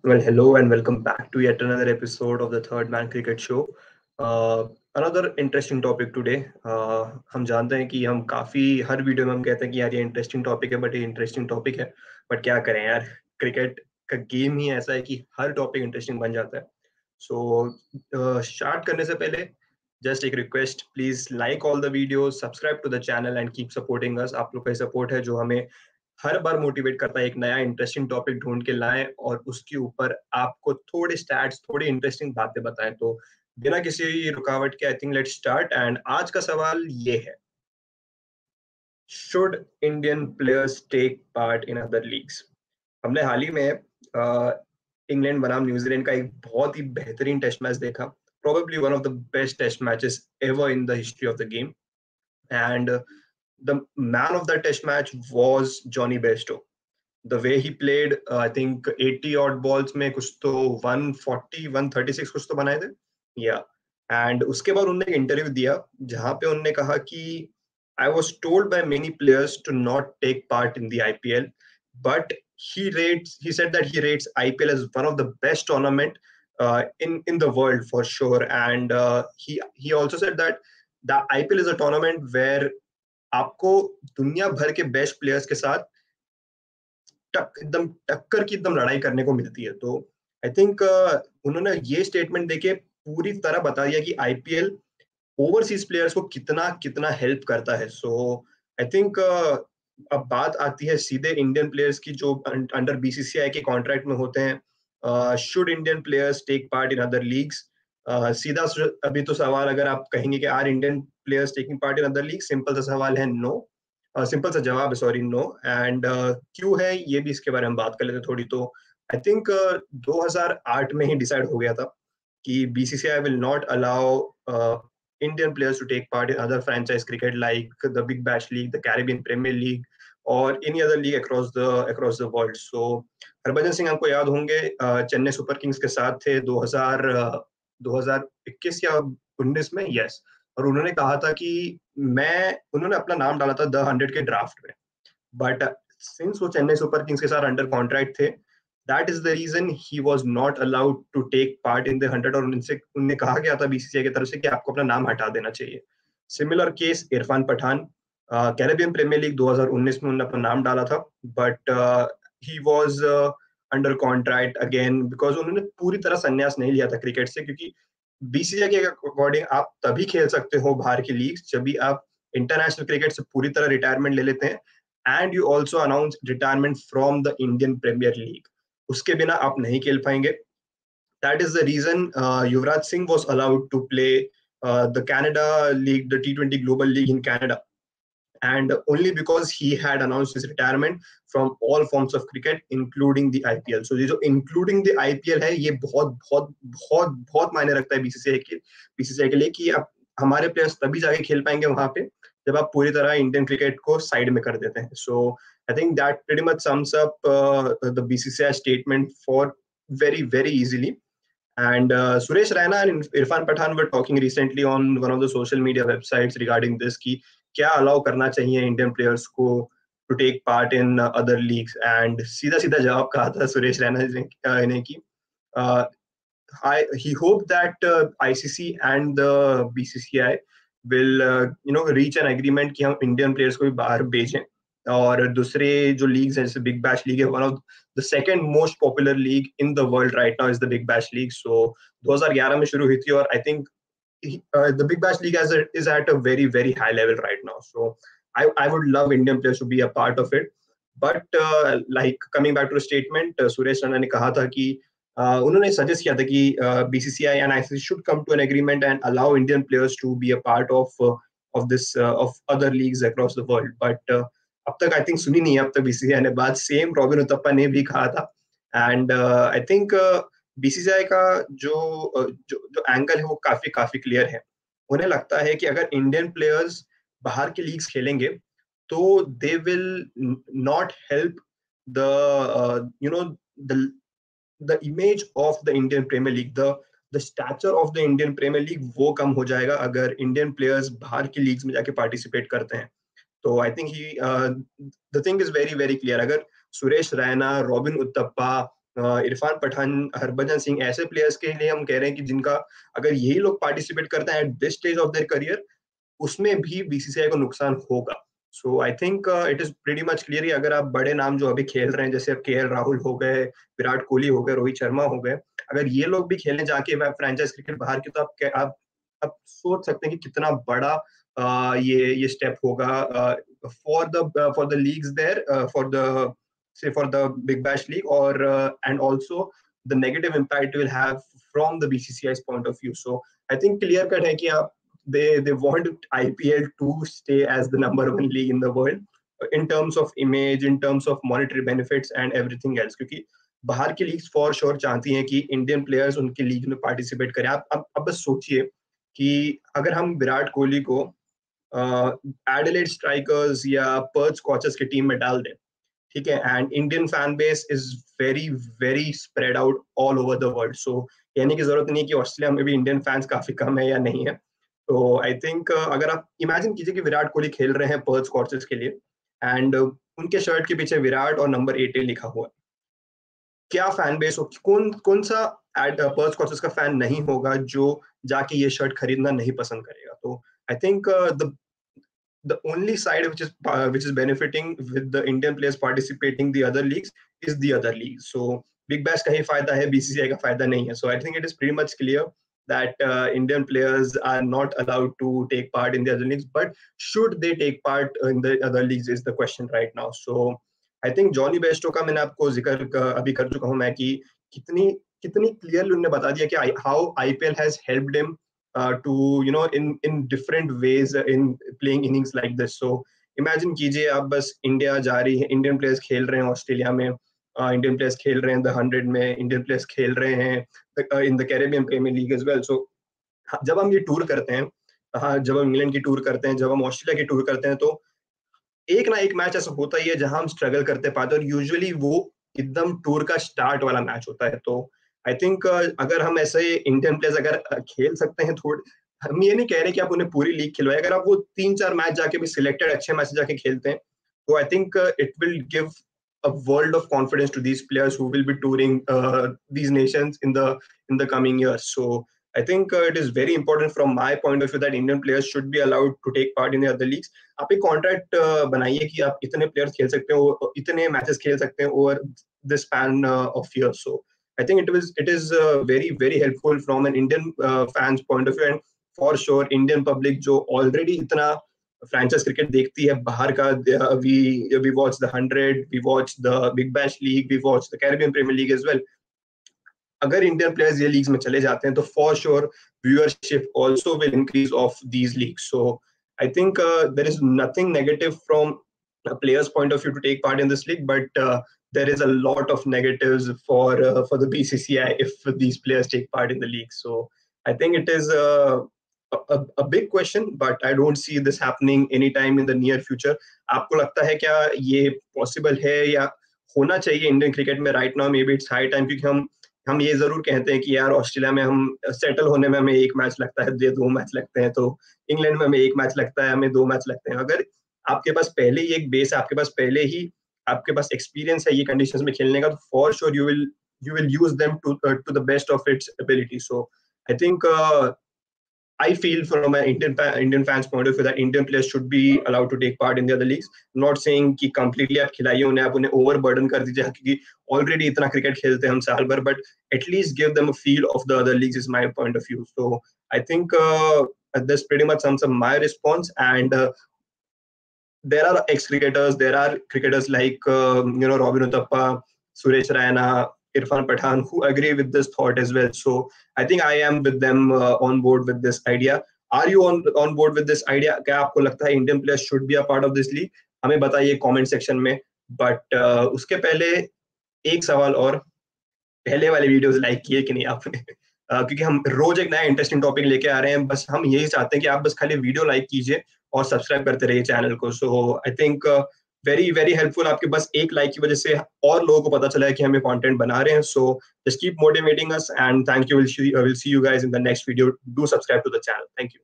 Well, hello and welcome back to yet another episode of the Third Man Cricket Show. Another interesting topic today. हम जानते हैं कि हम काफी हर video में हम कहते हैं कि यार ये इंटरेस्टिंग टॉपिक है, बट ये इंटरेस्टिंग टॉपिक है, बट क्या करें यार, क्रिकेट का गेम ही ऐसा है कि हर टॉपिक इंटरेस्टिंग बन जाता है. सो स्टार्ट करने से पहले जस्ट एक request, please like all the videos, subscribe to the channel and keep supporting us. आप लोग का सपोर्ट है जो हमें हर बार मोटिवेट करता है एक नया इंटरेस्टिंग टॉपिक ढूंढ के लाएं और उसके ऊपर आपको थोड़े स्टैट्स, थोड़ी इंटरेस्टिंग बातें बताएं. तो बिना किसी रुकावट के I think let's start. And आज का सवाल ये है: should Indian players take part in other leagues? हमने हाल ही में इंग्लैंड बनाम न्यूजीलैंड का एक बहुत ही बेहतरीन टेस्ट मैच देखा. Probably one of the best test matches ever in the history of the game. And the man of that test match was Johnny Bairstow. The way he played, I think 80 odd balls में कुछ तो 140 136 कुछ तो बनाए थे. या and उसके बाद उन्होंने एक इंटरव्यू दिया जहां पे उन्होंने कहा कि I was told by many players to not take part in the IPL, but he said that he rates IPL as one of the best tournament in the world for sure. And he also said that the IPL is a tournament where आपको दुनिया भर के best players के साथ एकदम टक्कर की एकदम लड़ाई करने को मिलती है. तो आई थिंक उन्होंने ये स्टेटमेंट देके पूरी तरह बता दिया कि आईपीएल ओवरसीज प्लेयर्स को कितना कितना हेल्प करता है. सो आई थिंक अब बात आती है सीधे इंडियन प्लेयर्स की जो अंडर बीसीसीआई के कॉन्ट्रैक्ट में होते हैं. Should Indian players take part in other leagues? सीधा अभी तो सवाल अगर आप कहेंगे कि are Indian players taking part in other league, simple सा सवाल है नो. सिंपल सा जवाब है, सॉरी, नो. एंड क्यों है ये भी इसके बारे में बात कर लेते थोड़ी. तो आई थिंक 2008 में ही डिसाइड हो गया था कि BCCI will not allow Indian players to take part in other franchise cricket like the Big Bash League, the Caribbean Premier League, or any other league across the world. So Harbhajan Singh आपको याद होंगे, Chennai super Kings के साथ थे 2021 या 19 में. Yes. और उन्होंने कहा था कि उन्होंने अपना नाम डाला था द 100 के ड्राफ्ट में, बट सिंस वो चेन्नई सुपर किंग्स के साथ अंडर कॉन्ट्रैक्ट थे, that is the reason he was not allowed to take part in the 100. और उन्हें कहा गया था बीसीसीआई की तरफ से कि आपको अपना नाम हटा देना चाहिए. Similar case Irfan Pathan, Caribbean Premier League 2019 में उन्होंने अपना नाम डाला था, but he was under contract again because उन्होंने पूरी तरह संन्यास नहीं लिया था क्रिकेट से. क्योंकि बीसीसीआई के अकॉर्डिंग आप तभी खेल सकते हो बाहर की लीग जब भी आप इंटरनेशनल क्रिकेट से पूरी तरह रिटायरमेंट ले लेते हैं and you also announce retirement from the Indian premier league. उसके बिना आप नहीं खेल पाएंगे. That is the reason Yuvraj Singh was allowed to play the Canada league, the T20 global league in Canada, and only because he had announced his retirement from all forms of cricket including the IPL. So ये जो including the IPL है, ये बहुत बहुत बहुत बहुत मायने रखता है बीसीसीआई के लिए कि आप हमारे प्लेयर्स तभी जाके खेल पाएंगे वहां पे जब आप पूरी तरह इंडियन क्रिकेट को साइड में कर देते हैं. So I think that pretty much sums up the BCCI statement for very very easily. And Suresh Raina and Irfan Pathan were talking recently on one of the social media websites regarding this कि क्या allow करना चाहिए Indian players को to take part in other leagues. And सीधा सीधा जवाब कहा था सुरेश रैना ने कि he hoped that ICC and the BCCI will reach an agreement कि हम इंडियन प्लेयर्स को भी बाहर भेजें. और दूसरे जो लीग्स हैं जैसे बिग बैश लीग है, one of the second most popular league in the world right now is the Big Bash League. So 2011 में शुरू हुई थी और I think the Big Bash League is at a very very high level right now. So I would love Indian players to be a part of it. But like coming back to the statement, Suresh Raina ने कहा था कि उन्होंने suggest किया था कि BCCI and ICC should come to an agreement and allow Indian players to be a part of this of other leagues across the world. But अब तक आई थिंक सुनी नहीं है अब तक बीसीसीआई ने बात. सेम रॉबिन उतप्पा ने भी कहा था. एंड आई थिंक बीसीसीआई का जो एंगल है वो काफी काफी क्लियर है. उन्हें लगता है कि अगर इंडियन प्लेयर्स बाहर की लीग्स खेलेंगे तो they will not help the the image of the Indian premier league, the stature of the Indian premier league वो कम हो जाएगा अगर इंडियन प्लेयर्स बाहर की लीग्स में जाके पार्टिसिपेट करते हैं. तो I think the thing is very very clear. अगर सुरेश रैना, रॉबिन उतप्पा इरफान पठान, हरभजन सिंह, ऐसे प्लेयर्स के लिए हम कह रहे हैं कि जिनका अगर यही लोग पार्टिसिपेट करते हैं at this stage of their career, उसमें भी बीसीसीआई को नुकसान होगा. So I think it is pretty much clear. अगर आप बड़े नाम जो अभी खेल रहे हैं, जैसे अब केएल राहुल हो गए, विराट कोहली हो गए, रोहित शर्मा हो गए, अगर ये लोग भी खेलने जाके फ्रेंचाइज क्रिकेट बाहर की, तो आप सोच सकते हैं कि कितना बड़ा ये स्टेप होगा for the leagues there, for the say for the Big Bash League, or and also the negative impact it will have from the BCCI's point of view. So I think clear cut hai ki they want IPL to stay as the number one league in the world in terms of image, in terms of monetary benefits and everything else. क्योंकि बाहर की leagues for sure चाहती हैं कि Indian players उनकी league में participate करें. आप बस सोचिए कि अगर हम विराट कोहली को एडिलेड स्ट्राइकर्स या पर्थ स्कॉचर्स की टीम में डाल दें, ठीक है, and Indian fan base is very very spread out all over the world. So कहने की जरूरत नहीं है कि ऑस्ट्रेलिया में भी इंडियन फैंस काफी कम है या नहीं है. तो आई थिंक अगर आप इमेजिन कीजिए कि विराट कोहली खेल रहे हैं पर्थ स्कॉचर्स के लिए, एंड उनके शर्ट के पीछे विराट और नंबर 18 लिखा हुआ है, क्या फैन बेस हो, कौन सा पर्थ स्कॉचर्स का फैन नहीं होगा जो जाके ये शर्ट खरीदना नहीं पसंद करेगा. तो आई think the only side which is benefiting with the Indian players participating the other leagues is the other leagues. So Big Bash का ही फायदा है, BCCI का फायदा नहीं है. So I think it is pretty much clear that Indian players are not allowed to take part in the other leagues, but should they take part in the other leagues is the question right now. So I think Jonny Bairstow का मैंने आपको जिक्र अभी कर चुका हूँ मैं कि कितनी कितनी क्लियरली उन्होंने बता दिया कि how IPL has helped him to in different ways in playing innings like this. So imagine कीजिए आप बस इंडिया जा रही है, इंडियन प्लेयर्स खेल रहे हैं ऑस्ट्रेलिया में, इंडियन प्लेयर्स खेल रहे हैं द 100 में, इंडियन प्लेयर्स खेल रहे हैं in the Caribbean Premier League as well. So जब हम ये टूर करते हैं, जब हम इंग्लैंड की टूर करते हैं, जब हम ऑस्ट्रेलिया की टूर करते हैं, तो एक ना एक मैच ऐसा होता ही है जहां हम स्ट्रगल करते पाते हैं, और यूजुअली वो एकदम टूर का स्टार्ट वाला मैच होता है. तो आई थिंक अगर हम ऐसे इंडियन प्लेयर्स अगर खेल सकते हैं थोड़े, हम ये नहीं कह रहे कि आप उन्हें पूरी लीग खिलवाए, अगर आप वो 3-4 मैच जाके भी सिलेक्टेड अच्छे मैच जाके खेलते हैं, तो आई think it will give a world of confidence to these players who will be touring these nations in the coming years. So I think it is very important from my point of view that Indian players should be allowed to take part in the other leagues. आप एक contract बनाइए कि आप इतने players खेल सकते हो, इतने मैचेस खेल सकते हैं over the span of year. So I think it is very very helpful from an Indian fans point of view, and for sure Indian public जो already इतना फ्रेंचाइज क्रिकेट देखती है बाहर का, we watch the 100, we watch the Big Bash League, we watch the Caribbean Premier League as well. अगर Indian players ये leagues में चले जाते हैं तो for sure viewership also will increase of these leagues. So I think there is nothing negative from a player's point of view to take part in this league, but there is a lot of negatives for the BCCI if these players take part in the league. So I think it is a big question, but I don't see this happening anytime in the near future. आपको लगता है क्या ये possible है या होना चाहिए Indian cricket में right now? May be it's high time, क्योंकि हम ये जरूर कहते हैं कि यार ऑस्ट्रेलिया में हम सेटल होने में हमें 1 मैच लगता है, 2 मैच लगते हैं, तो इंग्लैंड में हमें 1 मैच लगता है, हमें 2 मैच लगते हैं. अगर आपके पास पहले ही एक बेस है, आपके पास पहले ही आपके पास एक्सपीरियंस है ये कंडीशंस में खेलने का, तो for sure you will use them to the best of its ability. So I think I feel from an Indian fans point of view that Indian players should be allowed to take part in the other leagues. Not saying कि completely आप खिलाइए उन्हें, आप उन्हें overburden कर दीजिए क्योंकि already इतना क्रिकेट खेलते हैं हम साल भर, but at least give them a feel of the other leagues is my point of view. So I think that's pretty much sums up my response. And there are ex-cricketers, there are cricketers like Robin Uthappa, Suresh Raina, Irfan Pathan, who agree with this thought as well. So I think I am with them on board with this idea. Are you on board with this idea? क्या आपको लगता है Indian players should be a part of this league? हमें बताइए comment section में. But उसके पहले एक सवाल और, पहले वाले वीडियोस लाइक किए कि नहीं आपने? क्योंकि हम रोज एक नया इंटरेस्टिंग टॉपिक लेके आ रहे हैं, बस हम यही चाहते हैं कि आप बस खाली वीडियो लाइक कीजिए और सब्सक्राइब करते रहिए चैनल को. So I think very very helpful, आपके बस एक लाइक की वजह से और लोगों को पता चला है कि हम ये कंटेंट बना रहे हैं. So just keep motivating us and thank you. Will see you guys in the next video. Do subscribe to the channel. Thank you.